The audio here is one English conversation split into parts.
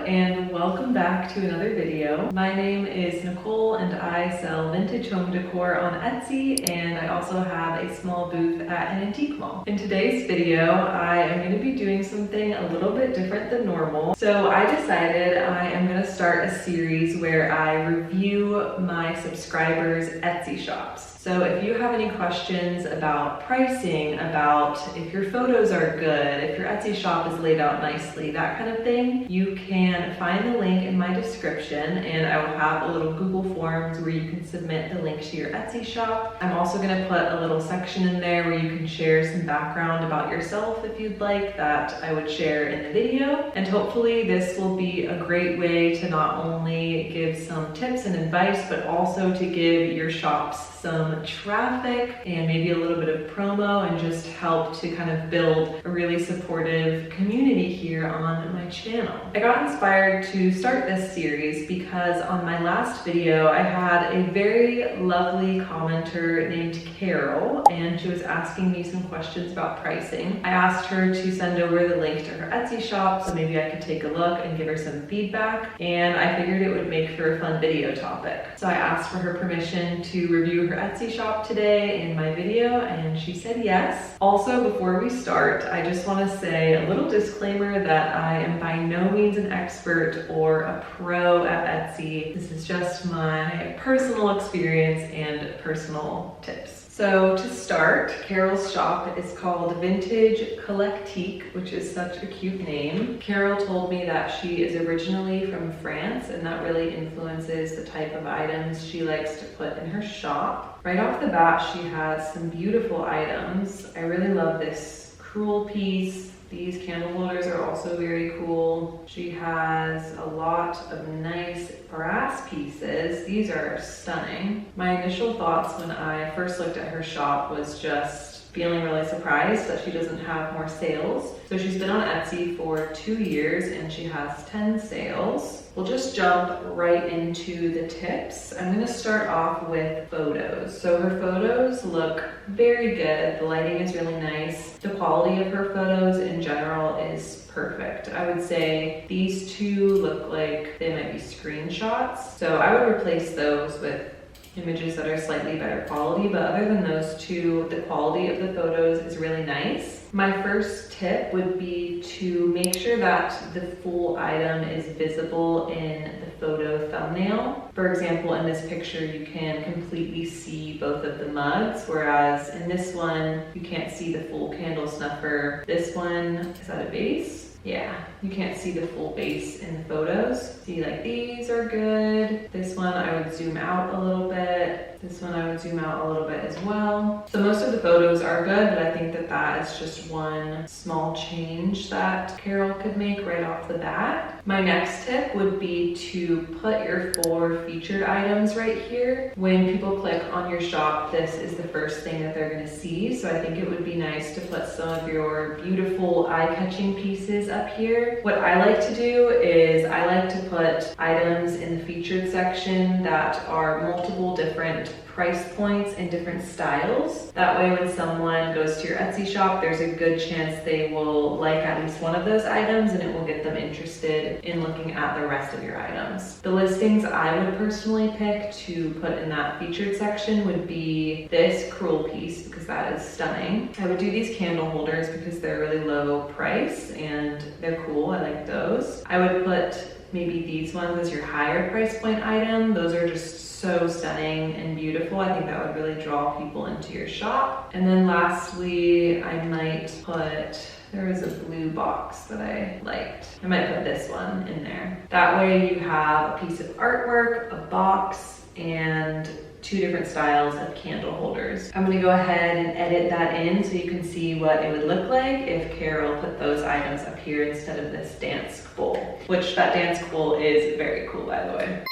and welcome back to another video. My name is Nicole and I sell vintage home decor on Etsy, and I also have a small booth at an antique mall. In today's video, I am going to be doing something a little bit different than normal. So I decided I am going to start a series where I review my subscribers' Etsy shops. So if you have any questions about pricing, about if your photos are good, if your Etsy shop is laid out nicely, that kind of thing, you can find the link in my description, and I will have a little Google Forms where you can submit the link to your Etsy shop. I'm also going to put a little section in there where you can share some background about yourself if you'd like, that I would share in the video. And hopefully this will be a great way to not only give some tips and advice, but also to give your shops some traffic and maybe a little bit of promo, and just help to kind of build a really supportive community here on my channel. I got inspired to start this series because on my last video I had a very lovely commenter named Carole, and she was asking me some questions about pricing. I asked her to send over the link to her Etsy shop so maybe I could take a look and give her some feedback, and I figured it would make for a fun video topic. So I asked for her permission to review her Etsy shop today in my video, and she said yes. Also, before we start, I just want to say a little disclaimer that I am by no means an expert or a pro at Etsy. This is just my personal experience and personal tips. So to start, Carole's shop is called Vintage Collectique, which is such a cute name. Carole told me that she is originally from France, and that really influences the type of items she likes to put in her shop. Right off the bat, she has some beautiful items. I really love this crewel piece. These candle holders are also very cool. She has a lot of nice brass pieces. These are stunning. My initial thoughts when I first looked at her shop was just feeling really surprised that she doesn't have more sales. So she's been on Etsy for 2 years and she has 10 sales. We'll just jump right into the tips. I'm gonna start off with photos. So her photos look very good. The lighting is really nice. The quality of her photos in general is perfect. I would say these two look like they might be screenshots. So I would replace those with images that are slightly better quality, but other than those two, the quality of the photos is really nice. My first tip would be to make sure that the full item is visible in the photo thumbnail. For example, in this picture, you can completely see both of the mugs, whereas in this one, you can't see the full candle snuffer. This one, is that a vase? Yeah, you can't see the full base in the photos. See, like these are good. This one I would zoom out a little bit. This one I would zoom out a little bit as well. So most of the photos are good, but I think that that is just one small change that Carole could make right off the bat. My next tip would be to put your 4 featured items right here. When people click on your shop, this is the first thing that they're gonna see. So I think it would be nice to put some of your beautiful eye-catching pieces up here. What I like to do is I like to put items in the featured section that are multiple different price points and different styles. That way when someone goes to your Etsy shop, there's a good chance they will like at least one of those items, and it will get them interested in looking at the rest of your items. The listings I would personally pick to put in that featured section would be this crewel piece, because that is stunning. I would do these candle holders because they're really low price and they're cool. I like those. I would put maybe these ones as your higher price point item. Those are just so stunning and beautiful. I think that would really draw people into your shop. And then lastly, I might put, there was a blue box that I liked. I might put this one in there. That way you have a piece of artwork, a box, and 2 different styles of candle holders. I'm gonna go ahead and edit that in so you can see what it would look like if Carole put those items up here instead of this dance bowl, which that dance bowl is very cool, by the way.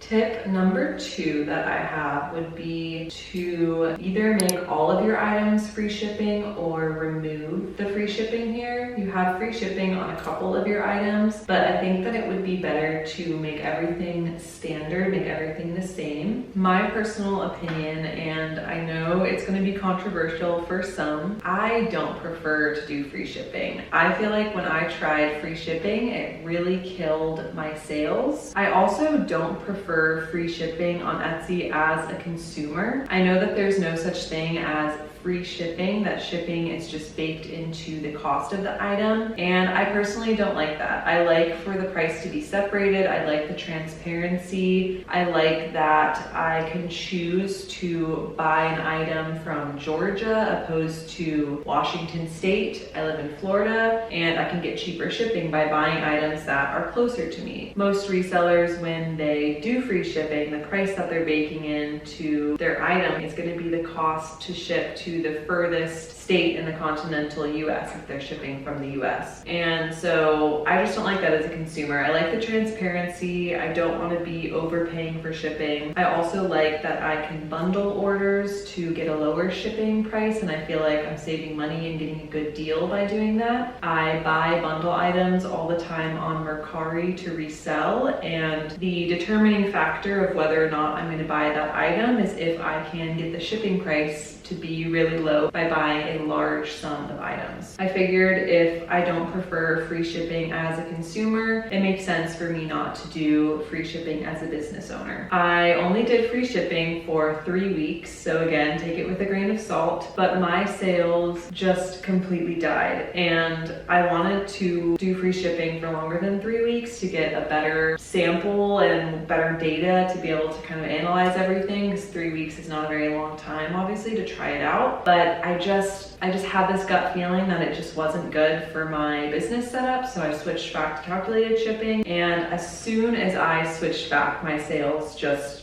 Tip number 2 that I have would be to either make all of your items free shipping or remove the free shipping here. You have free shipping on a couple of your items, but I think that it would be better to make everything standard, make everything the same. My personal opinion, and I know it's going to be controversial for some, I don't prefer to do free shipping. I feel like when I tried free shipping, it really killed my sales. I also don't prefer free shipping on Etsy as a consumer. I know that there's no such thing as free shipping, that shipping is just baked into the cost of the item, and I personally don't like that. I like for the price to be separated. I like the transparency. I like that I can choose to buy an item from Georgia opposed to Washington State. I live in Florida, and I can get cheaper shipping by buying items that are closer to me. Most resellers, when they do free shipping, the price that they're baking into their item is going to be the cost to ship to the furthest state in the continental US if they're shipping from the US. And so I just don't like that as a consumer. I like the transparency. I don't want to be overpaying for shipping. I also like that I can bundle orders to get a lower shipping price, and I feel like I'm saving money and getting a good deal by doing that. I buy bundle items all the time on Mercari to resell, and the determining factor of whether or not I'm going to buy that item is if I can get the shipping price to be really low by buying a large sum of items. I figured if I don't prefer free shipping as a consumer, it makes sense for me not to do free shipping as a business owner. I only did free shipping for 3 weeks, so again, take it with a grain of salt, but my sales just completely died, and I wanted to do free shipping for longer than 3 weeks to get a better sample and better data to be able to kind of analyze everything, because 3 weeks is not a very long time, obviously, to try it out. But I just had this gut feeling that it just wasn't good for my business setup, so I switched back to calculated shipping, and as soon as I switched back, my sales just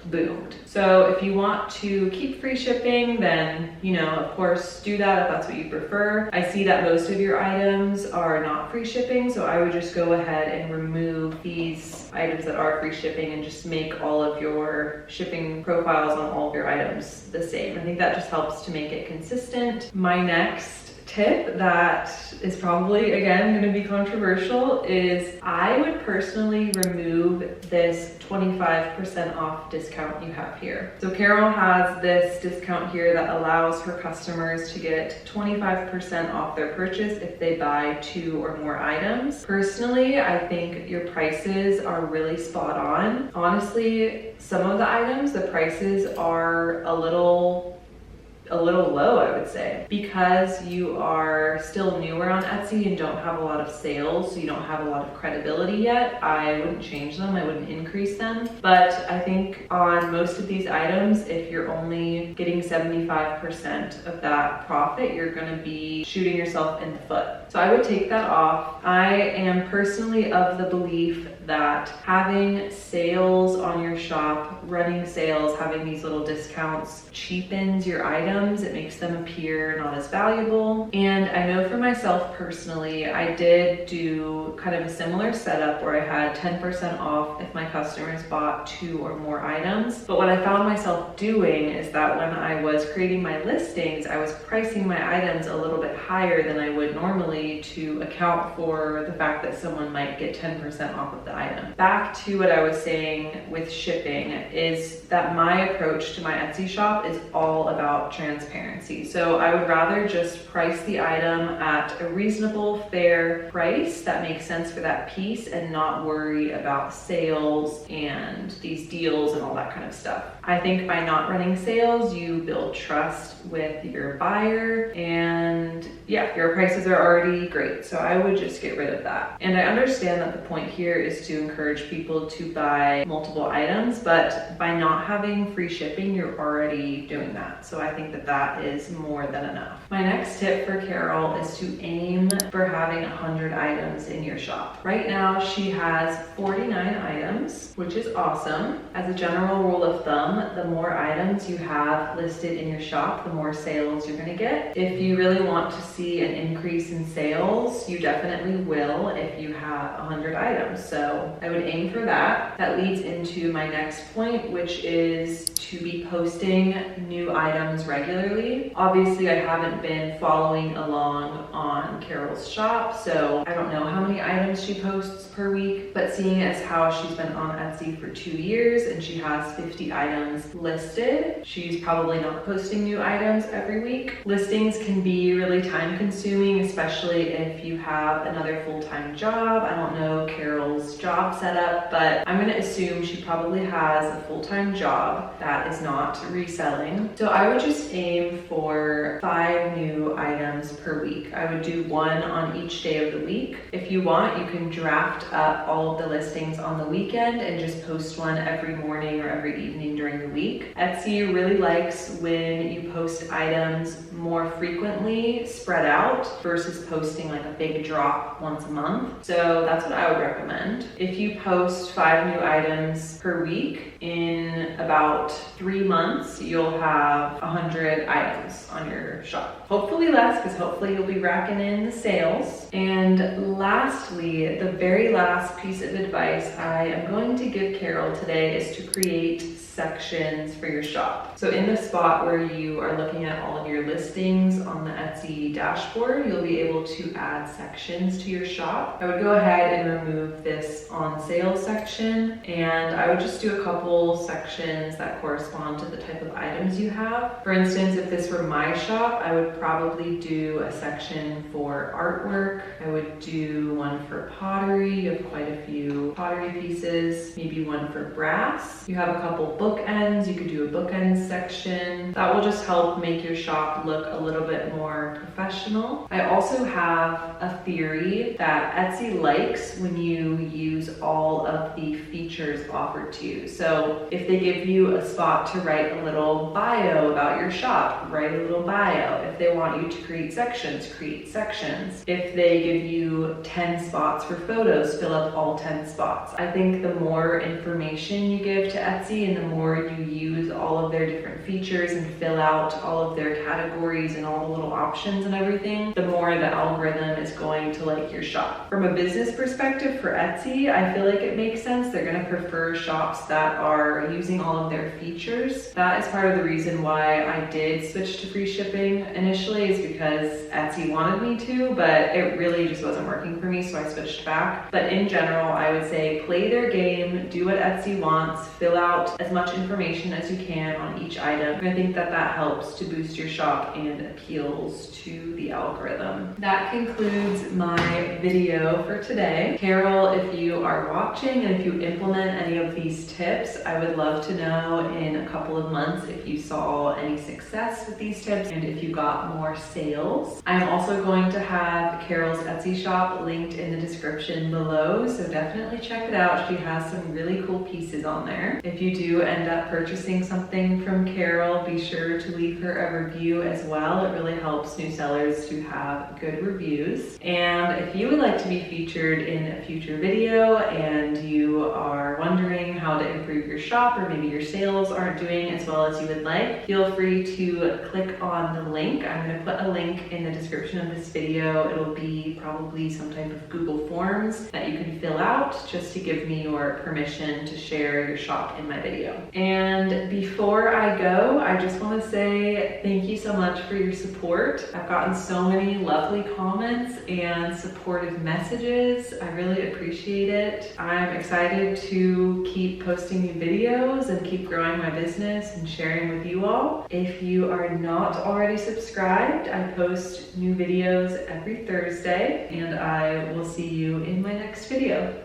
boomed. So if you want to keep free shipping, then, of course, do that if that's what you prefer. I see that most of your items are not free shipping, so I would just go ahead and remove these items that are free shipping and just make all of your shipping profiles on all of your items the same. I think that just helps to make it consistent. My next tip that is probably, again, going to be controversial is I would personally remove this 25% off discount you have here. So Carole has this discount here that allows her customers to get 25% off their purchase if they buy 2 or more items. Personally, I think your prices are really spot on. Honestly, some of the items, the prices are a little low, I would say, because you are still newer on Etsy and don't have a lot of sales, so you don't have a lot of credibility yet. I wouldn't change them, I wouldn't increase them, but I think on most of these items, if you're only getting 75% of that profit, you're going to be shooting yourself in the foot. So I would take that off. I am personally of the belief that having sales on your shop, running sales, having these little discounts cheapens your items. It makes them appear not as valuable. And I know for myself personally, I did do kind of a similar setup where I had 10% off if my customers bought 2 or more items. But what I found myself doing is that when I was creating my listings, I was pricing my items a little bit higher than I would normally to account for the fact that someone might get 10% off of the item. Back to what I was saying with shipping is that my approach to my Etsy shop is all about transparency. So I would rather just price the item at a reasonable, fair price that makes sense for that piece and not worry about sales and these deals and all that kind of stuff. I think by not running sales, you build trust with your buyer, and yeah, your prices are already great. So I would just get rid of that. And I understand that the point here is to encourage people to buy multiple items, but by not having free shipping, you're already doing that. So I think that that is more than enough. My next tip for Carole is to aim for having 100 items in your shop. Right now, she has 49 items, which is awesome. As a general rule of thumb, thumb, the more items you have listed in your shop, the more sales you're gonna get. If you really want to see an increase in sales, you definitely will if you have 100 items. So I would aim for that. That leads into my next point, which is to be posting new items regularly. Obviously, I haven't been following along on Carole's shop, so I don't know how many items she posts per week, but seeing as how she's been on Etsy for 2 years and she has 50 items listed, she's probably not posting new items every week. Listings can be really time consuming, especially if you have another full-time job. I don't know Carole's job setup, but I'm gonna assume she probably has a full-time job that is not reselling. So I would just aim for 5 new items per week. I would do 1 on each day of the week. If you want, you can draft up all of the listings on the weekend and just post one every morning or every evening during the week. Etsy really likes when you post items more frequently, spread out, versus posting like a big drop once a month. So that's what I would recommend. If you post 5 new items per week, in about 3 months, you'll have 100 items on your shop. Hopefully less, because hopefully you'll be racking in the sales. And lastly, the very last piece of advice I am going to give Carole today is to create sections for your shop. So in the spot where you are looking at all of your listings on the Etsy dashboard, you'll be able to add sections to your shop. I would go ahead and remove this on sale section, and I would just do a couple sections that correspond to the type of items you have. For instance, if this were my shop, I would probably do a section for artwork. I would do one for pottery. You have quite a few pottery pieces, maybe one for brass. You have a couple bookends. You could do a bookends section. That will just help make your shop look a little bit more professional. I also have a theory that Etsy likes when you use all of the features offered to you. So if they give you a spot to write a little bio about your shop, write a little bio. If they want you to create sections, create sections. If they give you 10 spots for photos, fill up all 10 spots. I think the more information you give to Etsy and the more you use all of their different features and fill out all of their categories and all the little options and everything, the more the algorithm is going to like your shop. From a business perspective for Etsy, I feel like it makes sense. They're going to prefer shops that are using all of their features. That is part of the reason why I did switch to free shipping initially, is because Etsy wanted me to, but it really just wasn't working for me, so I switched back. But in general, I would say play their game, do what Etsy wants, fill out as much information as you can on each item. And I think that that helps to boost your shop and appeals to the algorithm. That concludes my video for today. Carole, if you are watching and if you implement any of these tips, I would love to know in a couple of months if you saw any success with these tips and if you got more sales. I'm also going to have Carole's Etsy shop linked in the description below, so definitely check it out. She has some really cool pieces on there. If you do end up purchasing something from Carole, be sure to leave her a review as well. It really helps new sellers to have good reviews. And if you would like to be featured in a future video and you are wondering how to improve your shop, or maybe your sales aren't doing as well as you would like, feel free to click on the link. I'm going to put a link in the description of this video. It'll be probably some type of Google Forms that you can fill out just to give me your permission to share your shop in my video. And before I go, I just want to say thank you so much for your support. I've gotten so many lovely comments and supportive messages. I really appreciate it. I'm excited to keep posting new videos and keep growing my business and sharing with you all. If you are not already subscribed, I post new videos every Thursday, and I will see you in my next video.